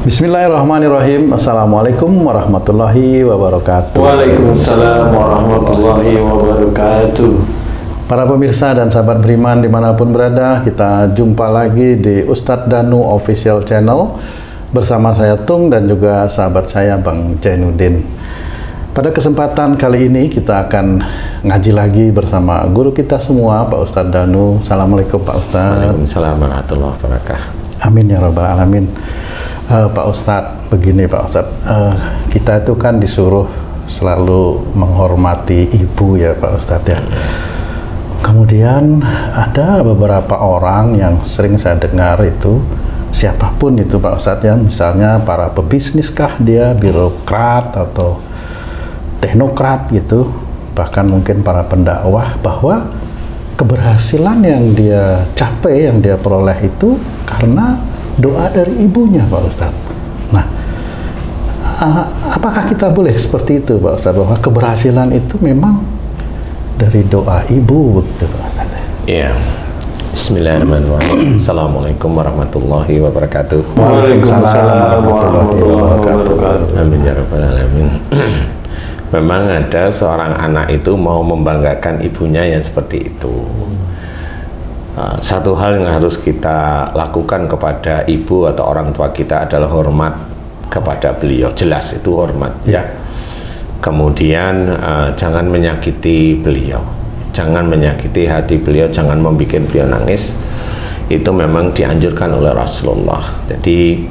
Bismillahirrahmanirrahim. Assalamualaikum warahmatullahi wabarakatuh. Waalaikumsalam warahmatullahi wabarakatuh. Para pemirsa dan sahabat beriman dimanapun berada, kita jumpa lagi di Ustadz Danu Official Channel bersama saya Tung dan juga sahabat saya Bang Jainuddin. Pada kesempatan kali ini kita akan ngaji lagi bersama guru kita semua, Pak Ustadz Danu. Assalamualaikum Pak Ustadz. Waalaikumsalam warahmatullahi wabarakatuh. Amin ya rabbal alamin. Pak Ustadz, begini Pak Ustadz, kita itu kan disuruh selalu menghormati ibu ya Pak Ustadz ya. Kemudian ada beberapa orang yang sering saya dengar itu, siapapun itu Pak Ustadz ya, misalnya para pebisnis kah dia, birokrat atau teknokrat gitu, bahkan mungkin para pendakwah, bahwa keberhasilan yang dia capai, yang dia peroleh itu karena doa dari ibunya Pak Ustadz. Nah, apakah kita boleh seperti itu Pak Ustadz, bahwa keberhasilan itu memang dari doa ibu begitu Pak Ustadz? Iya. Bismillahirrahmanirrahim. Assalamualaikum warahmatullahi wabarakatuh. Waalaikumsalam warahmatullahi wabarakatuh. Amin ya rabbal alamin. Memang ada seorang anak itu mau membanggakan ibunya yang seperti itu. Satu hal yang harus kita lakukan kepada ibu atau orang tua kita adalah hormat kepada beliau. Jelas itu hormat ya. Kemudian jangan menyakiti beliau, jangan menyakiti hati beliau, jangan membuat beliau nangis. Itu memang dianjurkan oleh Rasulullah. Jadi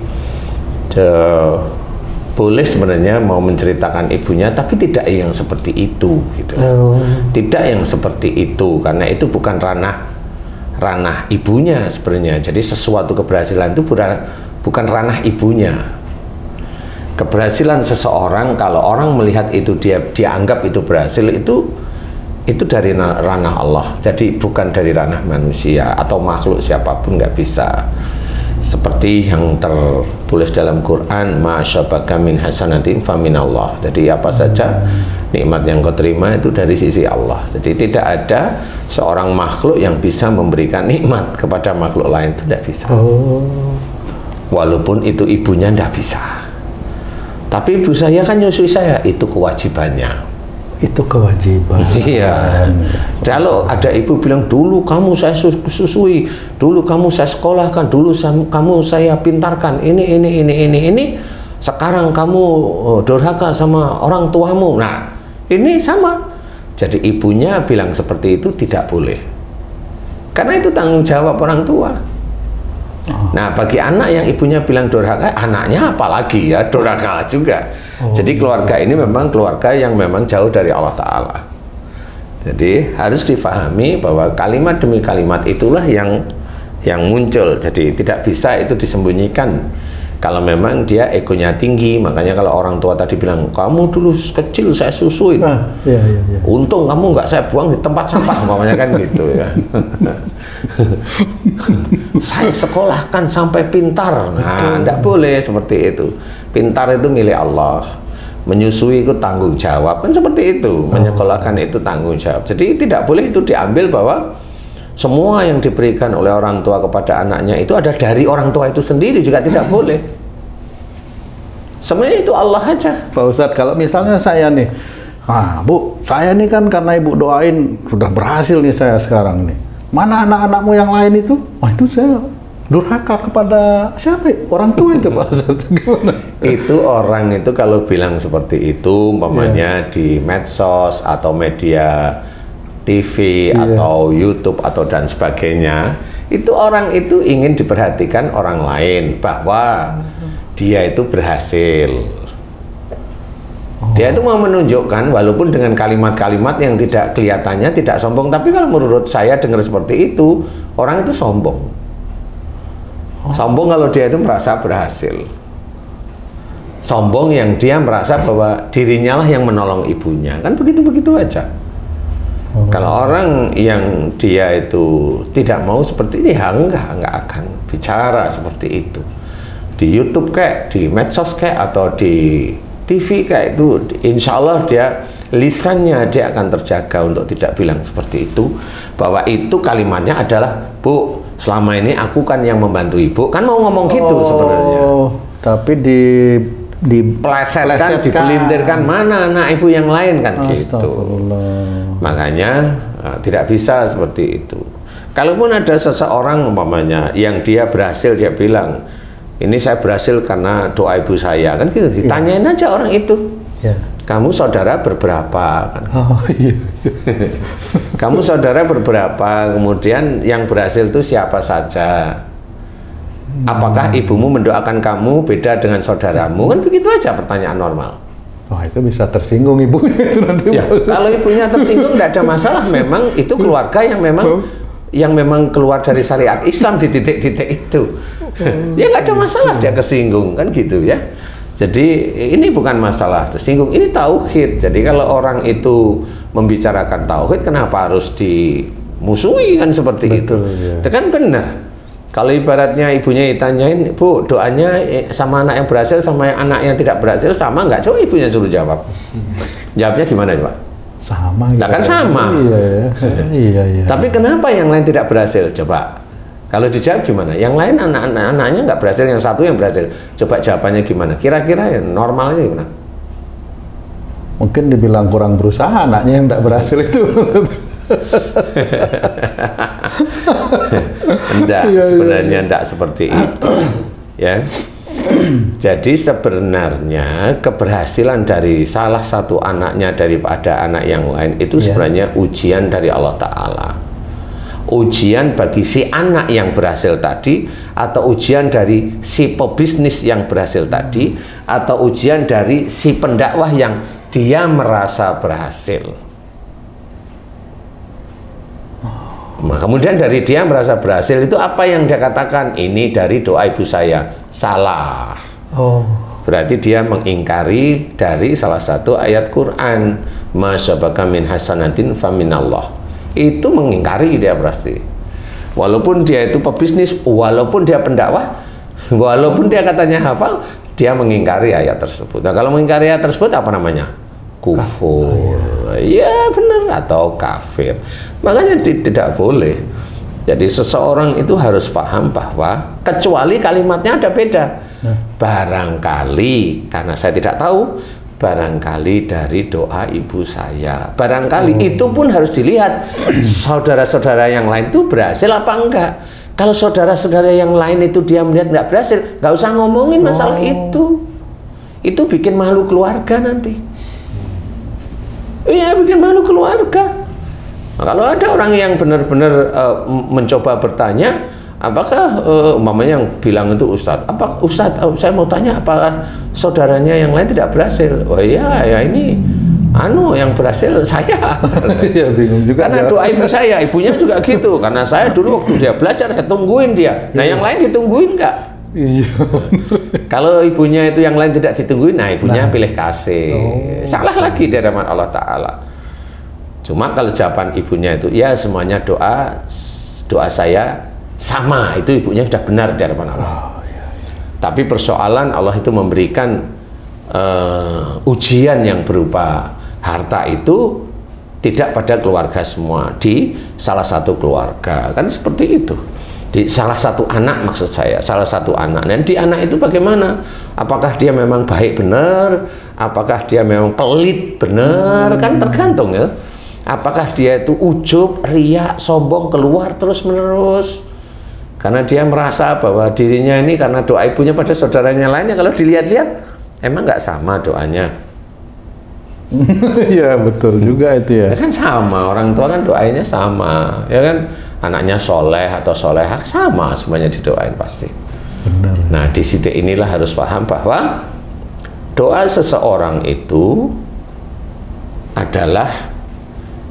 boleh sebenarnya mau menceritakan ibunya, tapi tidak yang seperti itu gitu. Tidak yang seperti itu, karena itu bukan ranah ibunya sebenarnya. Jadi sesuatu keberhasilan itu bukan ranah ibunya. Keberhasilan seseorang, kalau orang melihat itu dia anggap itu berhasil, itu dari ranah Allah. Jadi bukan dari ranah manusia atau makhluk siapapun, nggak bisa. Seperti yang tertulis dalam Quran, ma syabaka min hasanatin fa min Allah. Jadi apa saja nikmat yang kau terima itu dari sisi Allah. Jadi tidak ada seorang makhluk yang bisa memberikan nikmat kepada makhluk lain, itu tidak bisa. Walaupun itu ibunya tidak bisa. Tapi ibu saya kan nyusui saya, itu kewajibannya. Itu kewajiban. Iya. Kalau ada ibu bilang, dulu kamu saya susui, dulu kamu saya sekolahkan, dulu kamu saya pintarkan, ini, sekarang kamu durhaka sama orang tuamu. Nah, ini sama. Jadi ibunya bilang seperti itu tidak boleh. Karena itu tanggung jawab orang tua. Nah, bagi anak yang ibunya bilang durhaka, anaknya apalagi ya durhaka juga. Jadi keluarga ini memang keluarga yang memang jauh dari Allah Ta'ala. Jadi harus difahami bahwa kalimat demi kalimat itulah yang muncul. Jadi tidak bisa itu disembunyikan. Kalau memang dia egonya tinggi, makanya kalau orang tua tadi bilang, kamu dulu kecil saya susuin, untung kamu nggak saya buang di tempat sampah, umpamanya kan gitu ya. Saya sekolahkan sampai pintar. Nah, tidak boleh seperti itu. Pintar itu milik Allah, menyusui itu tanggung jawab, kan seperti itu. Menyekolahkan itu tanggung jawab. Jadi tidak boleh itu diambil bahwa semua yang diberikan oleh orang tua kepada anaknya itu ada dari orang tua itu sendiri, juga tidak boleh. Sebenarnya itu Allah aja. Pak Ustadz, kalau misalnya saya nih, Bu, saya nih kan karena ibu doain sudah berhasil nih saya sekarang nih. Mana anak-anakmu yang lain itu? Wah, itu saya durhaka kepada siapa? Orang tua itu Pak Ustadz. Gimana? Itu orang itu kalau bilang seperti itu, umpamanya di medsos atau media TV atau YouTube atau dan sebagainya, itu orang itu ingin diperhatikan orang lain bahwa dia itu berhasil. Dia itu mau menunjukkan, walaupun dengan kalimat-kalimat yang tidak kelihatannya tidak sombong, tapi kalau menurut saya dengar seperti itu, orang itu sombong. Sombong kalau dia itu merasa berhasil. Sombong yang dia merasa bahwa dirinya lah yang menolong ibunya, kan begitu-begitu aja. Kalau orang yang dia itu tidak mau seperti ini, ya enggak akan bicara seperti itu. Di YouTube kayak, di medsos kayak, atau di TV kayak itu, insya Allah dia lisannya dia akan terjaga untuk tidak bilang seperti itu. Bahwa itu kalimatnya adalah, Bu, selama ini aku kan yang membantu ibu, kan mau ngomong gitu sebenarnya. Tapi plesetkan, dipelintirkan, mana anak ibu yang lain kan gitu. Makanya tidak bisa seperti itu. Kalaupun ada seseorang umpamanya yang dia berhasil, dia bilang, ini saya berhasil karena doa ibu saya, kan gitu. Ditanyain aja orang itu, kamu saudara berberapa? Kan? Oh, iya. Kamu saudara berberapa? Kemudian yang berhasil itu siapa saja? Apakah ibumu mendoakan kamu beda dengan saudaramu? Kan begitu aja pertanyaan normal. Oh, itu bisa tersinggung ibunya itu nanti. Ya, kalau ibunya tersinggung tidak ada masalah. Memang itu keluarga yang memang keluar dari syariat Islam di titik-titik itu. Ya nggak ada masalah dia kesinggung, kan gitu ya. Jadi ini bukan masalah tersinggung, ini tauhid. Jadi kalau orang itu membicarakan tauhid, kenapa harus dimusuhi kan seperti itu? Ya. Kan benar. Kalau ibaratnya ibunya ditanyain, Bu, doanya sama anak yang berhasil sama anak yang tidak berhasil sama nggak? Coba ibunya suruh jawab. Jawabnya gimana coba? Sama. Nah, kan sama. Iya. Tapi kenapa yang lain tidak berhasil? Coba. Kalau dijawab gimana? Yang lain anak-anaknya nggak berhasil, yang satu yang berhasil. Coba jawabannya gimana? Kira-kira ya normalnya gimana? Mungkin dibilang kurang berusaha anaknya yang nggak berhasil itu. Enggak, sebenarnya enggak seperti itu. Ya. Jadi sebenarnya keberhasilan dari salah satu anaknya daripada anak yang lain itu sebenarnya ujian dari Allah Ta'ala. Ujian bagi si anak yang berhasil tadi, atau ujian dari si pebisnis yang berhasil tadi, atau ujian dari si pendakwah yang dia merasa berhasil. Nah, kemudian dari dia merasa berhasil itu apa yang dia katakan? Ini dari doa ibu saya. Salah. Oh. Berarti dia mengingkari dari salah satu ayat Quran. Ma syabaka min hasanatin faminallah. Itu mengingkari dia pasti. Walaupun dia itu pebisnis, walaupun dia pendakwah, walaupun dia katanya hafal, dia mengingkari ayat tersebut. Nah, kalau mengingkari ayat tersebut apa namanya? Kufur. Ya benar, atau kafir. Makanya tidak boleh. Jadi seseorang itu harus paham bahwa kecuali kalimatnya ada beda. Barangkali, karena saya tidak tahu, barangkali dari doa ibu saya. Barangkali itu pun harus dilihat saudara-saudara yang lain itu berhasil apa enggak. Kalau saudara-saudara yang lain itu dia melihat nggak berhasil, nggak usah ngomongin masalah itu. Itu bikin malu keluarga nanti. Iya, bikin malu keluarga. Nah, kalau ada orang yang benar-benar mencoba bertanya, apakah umpamanya yang bilang itu Ustadz, apa Ustadz, saya mau tanya apakah saudaranya yang lain tidak berhasil? Oh iya, ya ini yang berhasil saya. Ya, bingung juga. Karena doa ibu saya, ibunya juga gitu. Karena saya dulu waktu dia belajar, saya tungguin dia. Nah, yang lain ditungguin nggak? Iya. Kalau ibunya itu yang lain tidak ditungguin, nah ibunya pilih kasih. Salah lagi di hadapan Allah Ta'ala. Cuma kalau jawaban ibunya itu, ya semuanya doa saya sama, itu ibunya sudah benar di hadapan Allah. Tapi persoalan Allah itu memberikan ujian yang berupa harta itu tidak pada keluarga semua, di salah satu keluarga, kan seperti itu. Di salah satu anak, maksud saya, salah satu anak. Dan di anak itu bagaimana? Apakah dia memang baik benar? Apakah dia memang pelit benar? Kan tergantung ya. Apakah dia itu ujub, riak, sombong, keluar terus-menerus? Karena dia merasa bahwa dirinya ini karena doa ibunya pada saudaranya lainnya, kalau dilihat-lihat, emang nggak sama doanya. Iya, betul juga itu ya. Ya kan sama, orang tua kan doanya sama, ya kan? Anaknya soleh atau solehah sama semuanya didoain pasti. Benar. Nah, di titik inilah harus paham bahwa doa seseorang itu adalah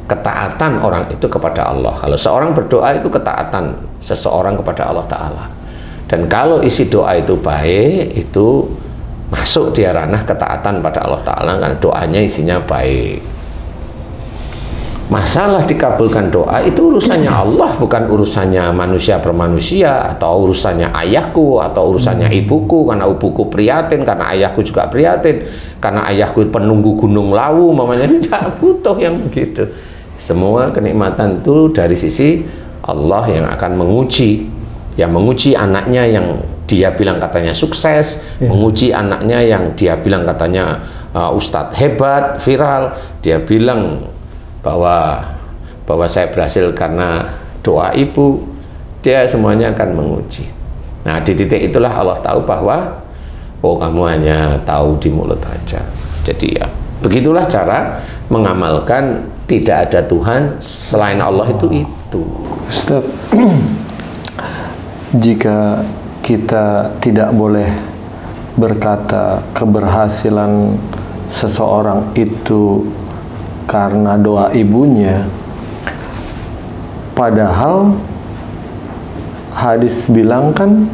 ketaatan orang itu kepada Allah. Kalau seorang berdoa itu ketaatan seseorang kepada Allah Ta'ala. Dan kalau isi doa itu baik, itu masuk di ranah ketaatan pada Allah Ta'ala karena doanya isinya baik. Masalah dikabulkan doa itu urusannya Allah, bukan urusannya manusia per manusia, atau urusannya ayahku, atau urusannya ibuku, karena ibuku prihatin, karena ayahku juga prihatin, karena ayahku penunggu gunung Lawu, mamanya tidak butuh yang begitu. Semua kenikmatan itu dari sisi Allah yang akan menguji, yang menguji anaknya yang dia bilang katanya sukses, menguji anaknya yang dia bilang katanya Ustadz hebat, viral, dia bilang bahwa saya berhasil karena doa ibu, dia semuanya akan menguji. Nah, di titik itulah Allah tahu bahwa oh, kamu hanya tahu di mulut aja. Jadi ya, begitulah cara mengamalkan tidak ada Tuhan selain Allah itu. Ustaz, jika kita tidak boleh berkata keberhasilan seseorang itu karena doa ibunya, padahal hadis bilang kan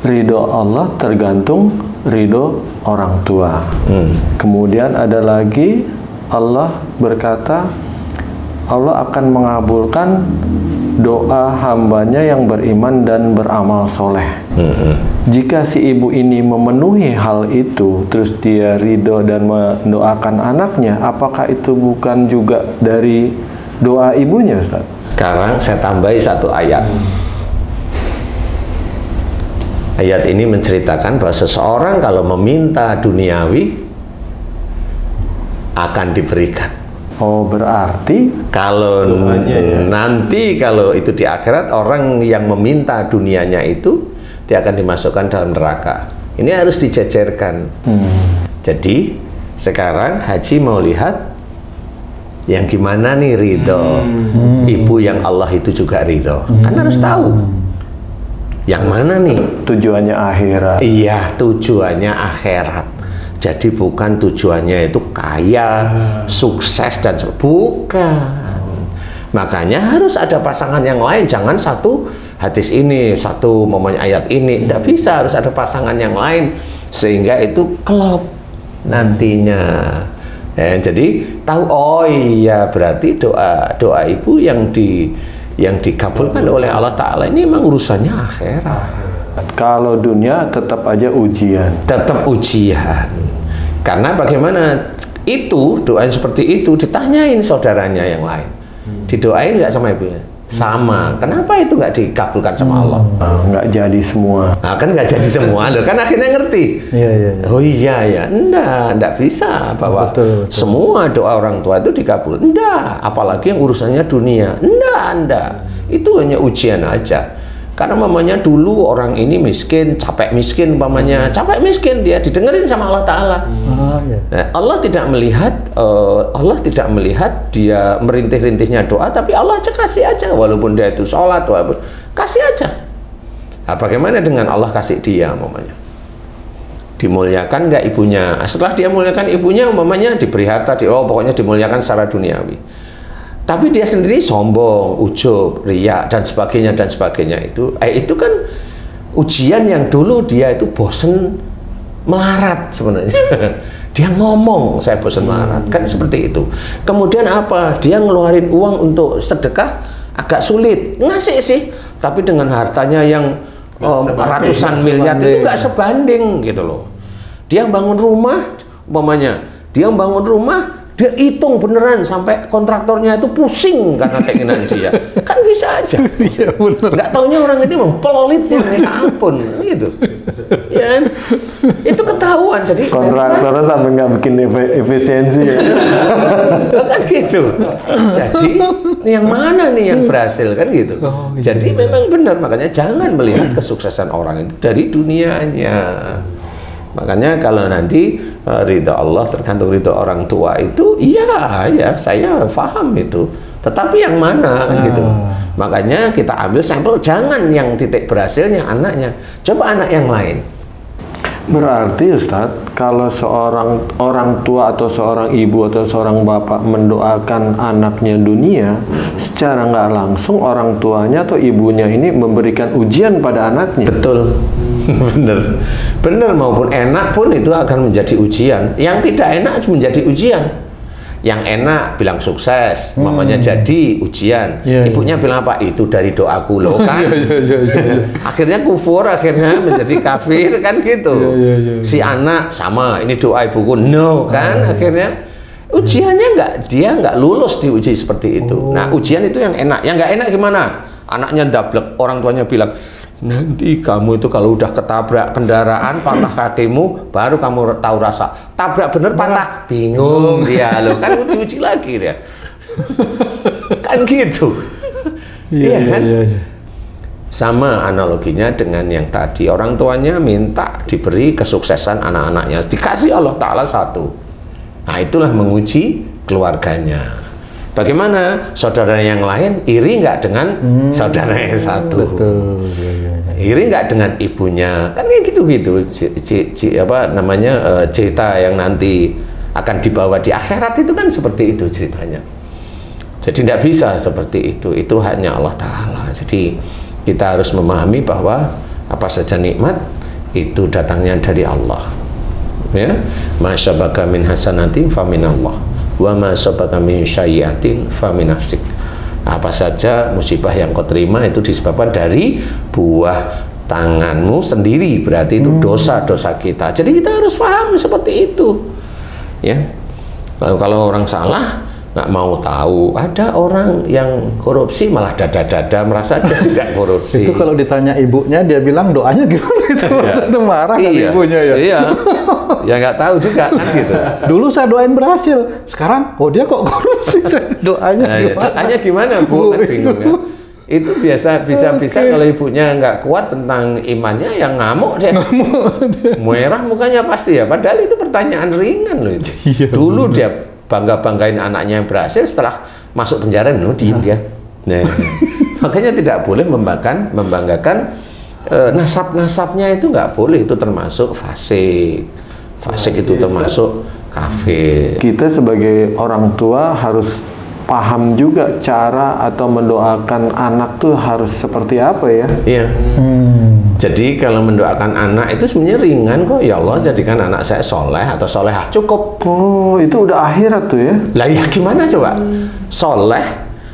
ridho Allah tergantung ridho orang tua. Kemudian ada lagi Allah berkata Allah akan mengabulkan doa hambanya yang beriman dan beramal soleh. Jika si ibu ini memenuhi hal itu, terus dia ridho dan mendoakan anaknya, apakah itu bukan juga dari doa ibunya, Ustaz? Sekarang saya tambahi satu ayat. Ayat ini menceritakan bahwa seseorang kalau meminta duniawi akan diberikan. Oh, berarti kalau nanti kalau itu di akhirat, orang yang meminta dunianya itu dia akan dimasukkan dalam neraka. Ini harus dijajarkan. Jadi sekarang Haji mau lihat yang gimana nih ridho ibu yang Allah itu juga ridho. Kan harus tahu yang mana nih tujuannya akhirat. Iya, tujuannya akhirat. Jadi bukan tujuannya itu kaya, sukses dan bukan. Makanya harus ada pasangan yang lain. Jangan satu hadis ini, satu momennya ayat ini. Tidak bisa, harus ada pasangan yang lain sehingga itu klop nantinya. Jadi tahu, oh iya berarti doa ibu yang dikabulkan oleh Allah Ta'ala ini memang urusannya akhirat. Kalau dunia tetap aja ujian. Tetap ujian. Karena bagaimana itu, doa seperti itu ditanyain saudaranya yang lain. Didoain nggak sama ibunya? Sama. Kenapa itu nggak dikabulkan sama Allah? Nggak jadi semua. Nah, kan nggak jadi semua. Kan akhirnya ngerti. Oh iya ya. Enggak bisa bahwa semua doa orang tua itu dikabul. Enggak. Apalagi yang urusannya dunia. Enggak. Itu hanya ujian aja. Karena mamanya dulu orang ini miskin, capek miskin, mamanya capek miskin, dia didengerin sama Allah Ta'ala. Nah, Allah tidak melihat dia merintih-rintihnya doa, tapi Allah aja kasih aja, walaupun dia itu sholat, walaupun kasih aja. Nah, bagaimana dengan Allah kasih dia, mamanya? Dimuliakan nggak ibunya? Setelah dia muliakan ibunya, mamanya diberi harta, pokoknya dimuliakan secara duniawi. Tapi dia sendiri sombong, ujub, riya dan sebagainya itu kan ujian yang dulu dia itu bosen melarat sebenarnya. Dia ngomong saya bosen melarat, kan seperti itu. Kemudian apa? Dia ngeluarin uang untuk sedekah agak sulit, ngasih sih, tapi dengan hartanya yang ratusan miliar itu nggak sebanding gitu loh. Dia bangun rumah, dia hitung beneran sampai kontraktornya itu pusing karena keinginan dia. Kan bisa aja. Iya, nggak taunya orang ini pelit ya, minta ampun gitu. Ya, itu ketahuan. Jadi kontraktornya sampai nggak bikin efisiensi. Ya. Kan gitu. Jadi yang mana nih yang berhasil kan gitu. Jadi memang benar, makanya jangan melihat kesuksesan orang itu dari dunianya. Makanya kalau nanti ridho Allah tergantung ridho orang tua itu, iya ya saya paham itu. Tetapi yang mana kan gitu. Makanya kita ambil sampel, jangan yang titik berhasilnya anaknya, coba anak yang lain. Berarti Ustadz, kalau seorang orang tua atau seorang ibu atau seorang bapak mendoakan anaknya dunia, secara nggak langsung orang tuanya atau ibunya ini memberikan ujian pada anaknya. Betul. bener maupun enak pun itu akan menjadi ujian. Yang tidak enak menjadi ujian. Yang enak bilang sukses, mamanya jadi ujian. Ibunya bilang apa? Itu dari doaku loh kan. Akhirnya kufur, akhirnya menjadi kafir kan gitu. Si anak sama, ini doa ibuku, no kan. Akhirnya ujiannya dia nggak lulus diuji seperti itu. Nah ujian itu yang enak. Yang nggak enak gimana? Anaknya dablek, orang tuanya bilang nanti kamu itu kalau udah ketabrak kendaraan patah kakimu, baru kamu tahu rasa. Tabrak bener patah, bingung dia loh, kan diuji lagi dia. Kan gitu. Iya kan? Sama analoginya dengan yang tadi, orang tuanya minta diberi kesuksesan anak-anaknya, dikasih Allah Ta'ala satu. Nah itulah menguji keluarganya. Bagaimana saudara yang lain iri nggak dengan saudara yang satu? Betul. Iri nggak dengan ibunya? Kan kayak gitu-gitu. Apa namanya cerita yang nanti akan dibawa di akhirat itu kan seperti itu ceritanya. Jadi tidak bisa seperti itu. Itu hanya Allah Ta'ala. Jadi kita harus memahami bahwa apa saja nikmat itu datangnya dari Allah. Ya, masyabaka min hasanatin fa min Allah. Wa ma sabaka min sayyi'atin fa min nafsik. Apa saja musibah yang kau terima itu disebabkan dari buah tanganmu sendiri, berarti itu dosa-dosa kita. Jadi kita harus paham seperti itu. Ya. Lalu kalau orang salah nggak mau tahu, ada orang yang korupsi malah dada-dada merasa dia tidak korupsi. Itu kalau ditanya ibunya dia bilang doanya gimana itu? Itu marah kan ibunya ya. Iya. Ya nggak tahu juga kan gitu. Dulu saya doain berhasil, sekarang dia kok korupsi, doanya gimana? Doanya gimana Bu? Kan bingung ya. Itu bisa kalau ibunya nggak kuat tentang imannya, yang ngamuk dia. Merah mukanya pasti ya. Padahal itu pertanyaan ringan loh itu. Iya, dulu dia bangga-banggain anaknya yang berhasil, setelah masuk penjara diem dia. Nah, makanya tidak boleh membanggakan nasab-nasabnya, itu nggak boleh. Itu termasuk fasik. Fasik itu termasuk kafir. Kita sebagai orang tua harus paham juga cara atau mendoakan anak tuh harus seperti apa ya? Iya. Jadi kalau mendoakan anak itu sebenarnya ringan kok. Ya Allah, jadikan anak saya soleh atau solehah, cukup. Oh, itu udah akhirat tuh ya? Lah ya gimana coba?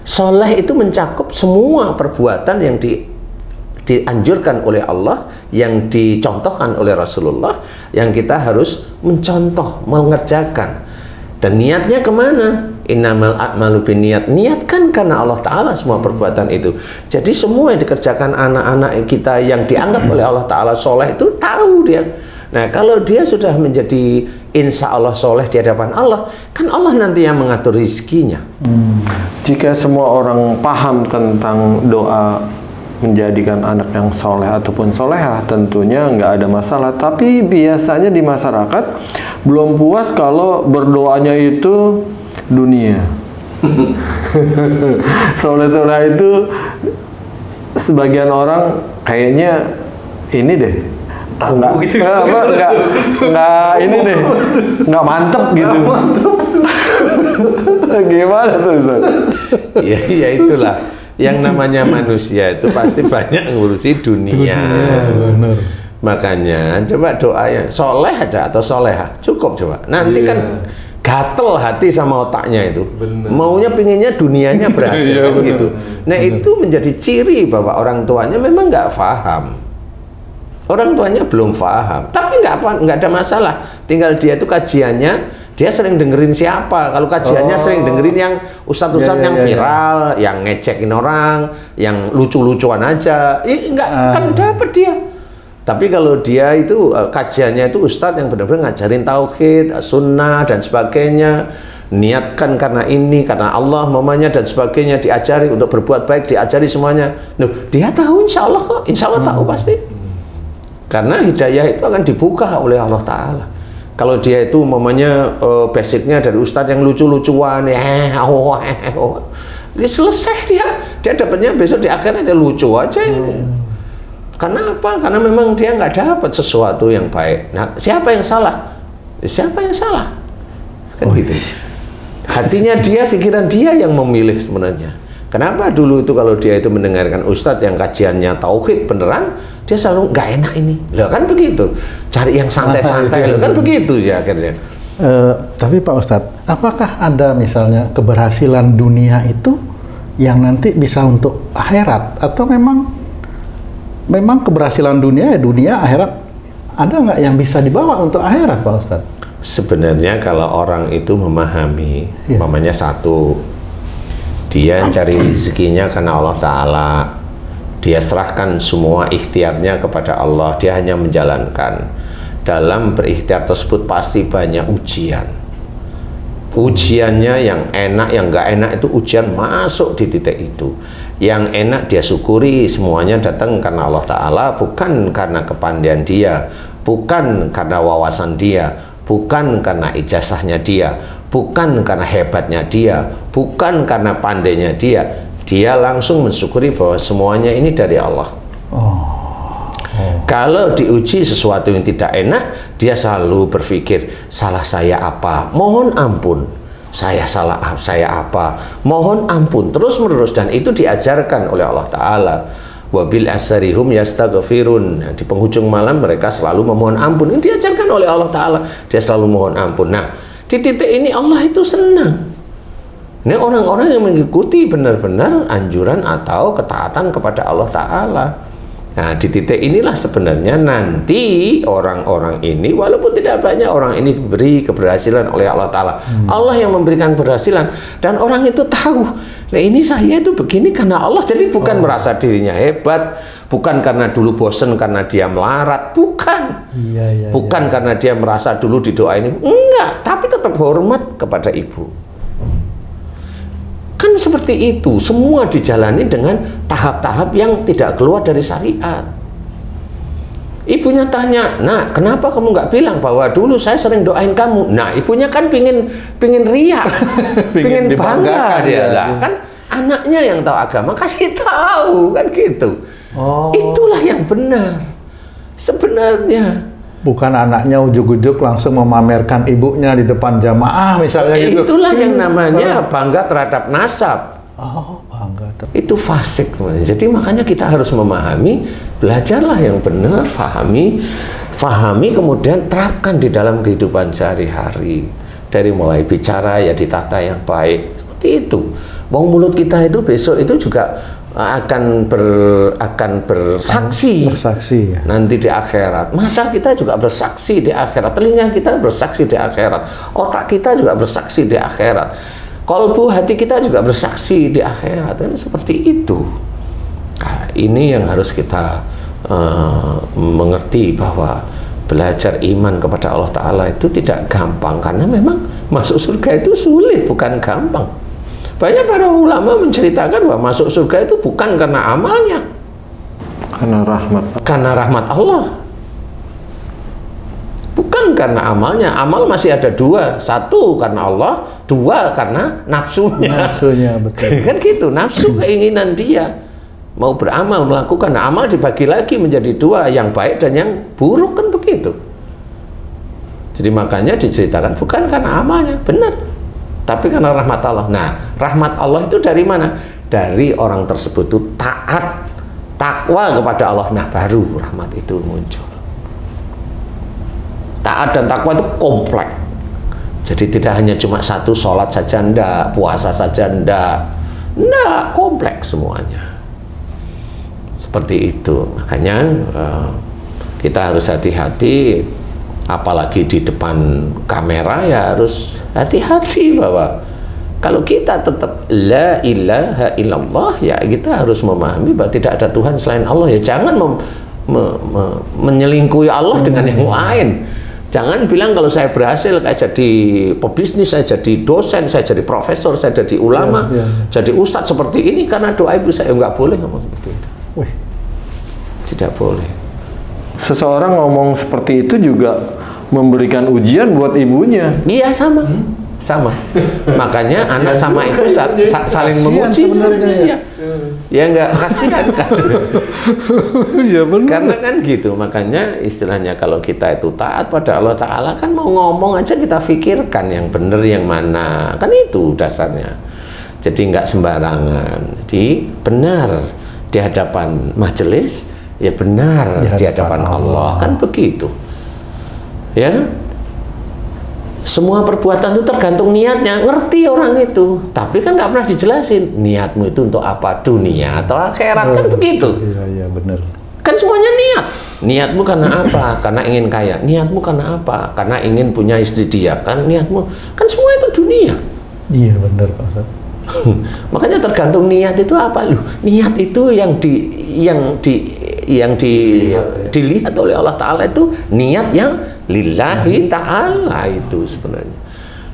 Soleh itu mencakup semua perbuatan yang dianjurkan oleh Allah, yang dicontohkan oleh Rasulullah, yang kita harus mencontoh, mengerjakan. Dan niatnya kemana? Innamal a'malu binniyat. Niatkan karena Allah Ta'ala semua perbuatan itu. Jadi semua yang dikerjakan anak-anak kita yang dianggap oleh Allah Ta'ala soleh itu tahu dia. Nah kalau dia sudah menjadi insya Allah soleh di hadapan Allah, kan Allah nanti yang mengatur rizkinya. Jika semua orang paham tentang doa menjadikan anak yang soleh ataupun solehah, tentunya nggak ada masalah. Tapi biasanya di masyarakat belum puas kalau berdoanya itu dunia. Soleh-soleh itu sebagian orang kayaknya ini deh, nggak ini deh, nggak mantep gitu. Gimana tuh Ustaz? Ya itulah. Yang namanya manusia itu pasti banyak ngurusi dunia. Benar. Makanya coba doanya soleh aja atau solehah, cukup coba. Nanti kan gatel hati sama otaknya itu. Maunya pinginnya dunianya berhasil kan gitu. Nah itu menjadi ciri bahwa orang tuanya memang nggak paham. Orang tuanya belum paham, tapi nggak ada masalah. Tinggal dia itu kajiannya, dia sering dengerin siapa. Kalau kajiannya sering dengerin yang ustadz-ustadz yang viral, yang ngecekin orang, yang lucu-lucuan aja, kan dapat dia. Tapi kalau dia itu kajiannya itu ustadz yang benar-benar ngajarin tauhid, sunnah dan sebagainya, niatkan karena ini, karena Allah mamanya dan sebagainya, diajari untuk berbuat baik, diajari semuanya. Loh, dia tahu insya Allah kok, insya Allah tahu pasti. Karena hidayah itu akan dibuka oleh Allah Ta'ala. Kalau dia itu mamanya basicnya dari ustadz yang lucu-lucuan, dia selesai dia dapatnya besok di akhirat dia lucu aja. Karena apa? Karena memang dia nggak dapat sesuatu yang baik. Nah, siapa yang salah? Siapa yang salah? Kan gitu. Hatinya dia, pikiran dia yang memilih sebenarnya. Kenapa dulu itu kalau dia itu mendengarkan ustadz yang kajiannya tauhid beneran, dia selalu nggak enak ini. Loh kan begitu. Cari yang santai-santai, loh kan begitu ya akhirnya. Tapi Pak Ustadz, apakah ada misalnya keberhasilan dunia itu yang nanti bisa untuk akhirat? Atau memang keberhasilan dunia akhirat, ada nggak yang bisa dibawa untuk akhirat Pak Ustadz? Sebenarnya kalau orang itu memahami, umpamanya satu, dia cari rezekinya karena Allah Ta'ala, Dia serahkan semua ikhtiarnya kepada Allah. Dia hanya menjalankan. Dalam berikhtiar tersebut pasti banyak ujian. Ujiannya yang enak, yang nggak enak itu ujian masuk di titik itu. Yang enak dia syukuri, semuanya datang karena Allah Ta'ala, bukan karena kepandaian dia, bukan karena wawasan dia, bukan karena ijazahnya dia, bukan karena hebatnya dia, bukan karena pandainya dia. Dia langsung mensyukuri bahwa semuanya ini dari Allah. Kalau diuji sesuatu yang tidak enak, dia selalu berpikir, salah saya apa? Mohon ampun. Saya salah saya apa? Mohon ampun. Terus menerus, dan itu diajarkan oleh Allah Ta'ala. Wabil asarihum yastaghfirun. Di penghujung malam mereka selalu memohon ampun. Ini diajarkan oleh Allah Ta'ala. Dia selalu mohon ampun. Nah, di titik ini Allah itu senang. Ini orang-orang yang mengikuti benar-benar anjuran atau ketaatan kepada Allah Ta'ala. Nah, di titik inilah sebenarnya nanti orang-orang ini, walaupun tidak banyak orang ini diberi keberhasilan oleh Allah Ta'ala. Allah yang memberikan keberhasilan. Dan orang itu tahu, nah ini saya itu begini karena Allah. Jadi bukan merasa dirinya hebat, bukan karena dulu bosen karena dia melarat, bukan. Bukan karena dia merasa dulu didoain, enggak. Tapi tetap hormat kepada ibu. Kan seperti itu, semua dijalani dengan tahap-tahap yang tidak keluar dari syariat. Ibunya tanya, nah kenapa kamu nggak bilang bahwa dulu saya sering doain kamu? Nah ibunya kan pingin riak, pingin bangga dia lah. Kan anaknya yang tahu agama kasih tahu kan gitu. Itulah yang benar sebenarnya. Bukan anaknya ujuk-ujuk langsung memamerkan ibunya di depan jamaah misalnya gitu. Itulah yang namanya bangga terhadap nasab. Bangga. Itu fasik sebenarnya. Jadi makanya kita harus memahami, belajarlah yang benar, fahami kemudian terapkan di dalam kehidupan sehari-hari. Dari mulai bicara ya ditata yang baik. Seperti itu. Wong mulut kita itu besok itu juga akan bersaksi ya. Nanti di akhirat. Mata kita juga bersaksi di akhirat, telinga kita bersaksi di akhirat, otak kita juga bersaksi di akhirat, kolbu hati kita juga bersaksi di akhirat. Dan seperti itu. Nah, ini yang harus kita mengerti, bahwa belajar iman kepada Allah Ta'ala itu tidak gampang, karena memang masuk surga itu sulit, bukan gampang. Banyak para ulama menceritakan bahwa masuk surga itu bukan karena amalnya, karena rahmat Allah. Bukan karena amalnya. Amal masih ada dua, satu karena Allah, dua karena nafsunya. Betul. Kan gitu, nafsu keinginan dia mau beramal, melakukan. Nah, amal dibagi lagi menjadi dua, yang baik dan yang buruk, kan begitu. Jadi makanya diceritakan bukan karena amalnya, benar, tapi karena rahmat Allah. Nah, rahmat Allah itu dari mana? Dari orang tersebut itu taat, takwa kepada Allah. Nah, baru rahmat itu muncul. Taat dan takwa itu kompleks. Jadi tidak hanya cuma satu, sholat saja enggak, puasa saja enggak, kompleks semuanya. Seperti itu. Makanya kita harus hati-hati. Apalagi di depan kamera ya harus hati-hati, bahwa kalau kita tetap la ilaha illallah, ya kita harus memahami bahwa tidak ada Tuhan selain Allah. Ya jangan menyelingkuhi Allah dengan yang lain. Jangan bilang kalau saya berhasil kayak jadi pebisnis, saya jadi dosen, saya jadi profesor, saya jadi ulama, jadi ustadz seperti ini karena doa ibu saya. Nggak boleh ngomong seperti itu. Tidak boleh. Seseorang ngomong seperti itu juga memberikan ujian buat ibunya. Iya, sama. Sama. Makanya anak sama ibu saling memuji sebenarnya. Ya nggak kasihan kan. Ya benar. Karena kan gitu. Makanya istilahnya kalau kita itu taat pada Allah Ta'ala, kan mau ngomong aja kita pikirkan yang benar yang mana. Kan itu dasarnya. Jadi nggak sembarangan. Jadi benar di hadapan majelis, ya benar di hadapan Allah. Kan begitu. Ya kan? Semua perbuatan itu tergantung niatnya. Ngerti orang itu, tapi kan nggak pernah dijelasin niatmu itu untuk apa, dunia atau akhirat. Kan begitu. Iya benar. Kan semuanya niat. Niatmu karena apa? Karena ingin kaya. Niatmu karena apa? Karena ingin punya istri dia. Kan niatmu, kan semua itu dunia. Iya benar Pak Ustaz. Makanya tergantung niat itu apa. Loh, niat itu dilihat oleh Allah Ta'ala itu niat yang lillahi ta'ala itu sebenarnya.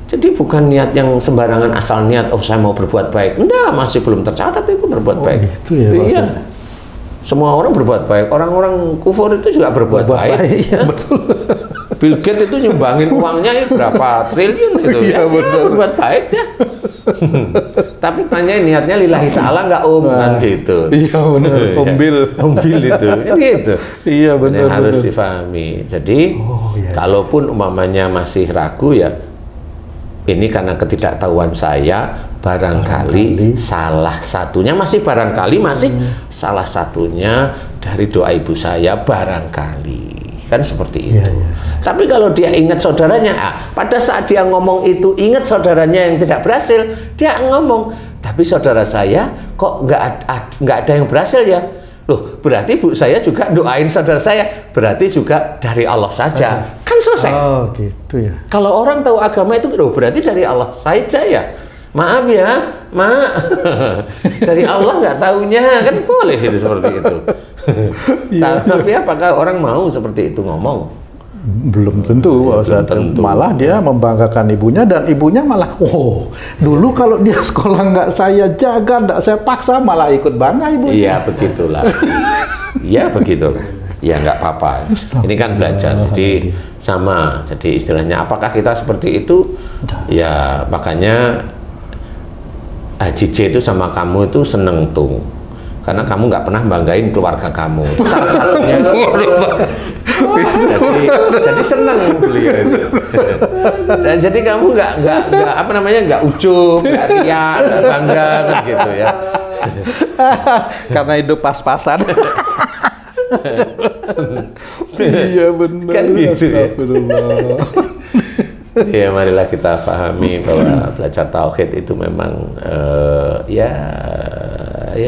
Jadi bukan niat yang sembarangan asal niat, oh saya mau berbuat baik. Enggak, masih belum tercatat itu berbuat baik. Gitu ya, iya. Semua orang berbuat baik. Orang-orang kufur itu juga berbuat baik. Iya, betul. Bill Gates itu nyumbangin uangnya ya berapa triliun itu ya. Berbuat baik ya. Tapi tanya niatnya lillahi ta'ala nggak kan gitu. Iya benar. Ombil itu. Kan gitu. Iya benar. Harus difahami. Jadi kalaupun umpamanya masih ragu ya, ini karena ketidaktahuan saya, barangkali salah satunya salah satunya dari doa ibu saya, barangkali kan seperti itu. Tapi kalau dia ingat saudaranya, pada saat dia ngomong itu ingat saudaranya yang tidak berhasil, dia ngomong, tapi saudara saya kok nggak ada yang berhasil ya. Loh, berarti bu saya juga doain saudara saya, berarti juga dari Allah saja. Kan selesai. Oh, gitu ya. Kalau orang tahu agama itu, loh, berarti dari Allah saja ya. Maaf ya, dari Allah nggak taunya, kan boleh itu seperti itu. Tapi apakah orang mau seperti itu ngomong? Belum tentu, malah dia membanggakan ibunya dan ibunya malah, dulu kalau dia sekolah nggak saya jaga, nggak saya paksa, malah ikut bangga ibunya. Iya begitulah. Iya begitulah. Ya nggak apa-apa. Ini kan belajar, jadi sama. Jadi istilahnya, apakah kita seperti itu? Ya makanya Haji J itu sama kamu itu seneng tung. Karena kamu nggak pernah banggain keluarga kamu. Jadi senang beliau itu. Dan jadi kamu nggak ujub, nggak riak, nggak bangga kan gitu ya. Karena hidup pas-pasan. Iya benar. Kan gitu ya. Ya marilah kita pahami bahwa belajar tauhid itu memang ya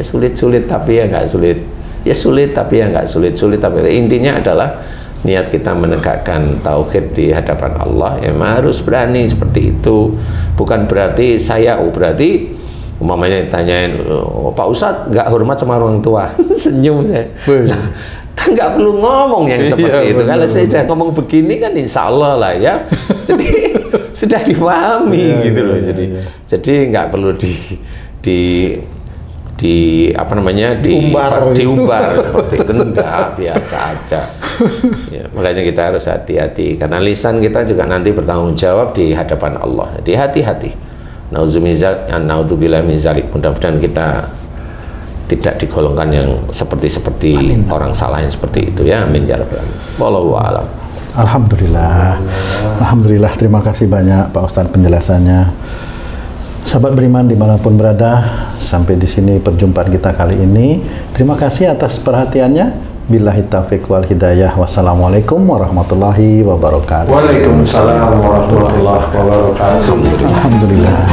sulit-sulit tapi ya nggak sulit, ya sulit tapi ya nggak sulit-sulit, tapi intinya adalah niat kita menegakkan tauhid di hadapan Allah ya harus berani seperti itu. Bukan berarti saya berarti umpamanya ditanyain, Pak Ustadz nggak hormat sama orang tua, senyum saya. Kan nggak perlu ngomong yang seperti itu. Kalau saya sudah ngomong begini kan insya Allah lah ya. Jadi sudah dipahami gitu loh. Jadi nggak perlu diumbar seperti itu, enggak, biasa aja. Ya, makanya kita harus hati-hati karena lisan kita juga nanti bertanggung jawab di hadapan Allah. Jadi hati-hati. Naudzubillah min zalik. Mudah-mudahan kita tidak digolongkan yang seperti orang salah yang seperti itu ya. Amin ya rabbal alamin. Wallahu a'lam. Alhamdulillah, terima kasih banyak Pak Ustadz penjelasannya. Sahabat beriman dimanapun berada, sampai di sini perjumpaan kita kali ini. Terima kasih atas perhatiannya. Billahi taufiq wal hidayah. Wassalamualaikum warahmatullahi wabarakatuh. Waalaikumsalam warahmatullahi wabarakatuh. Alhamdulillah.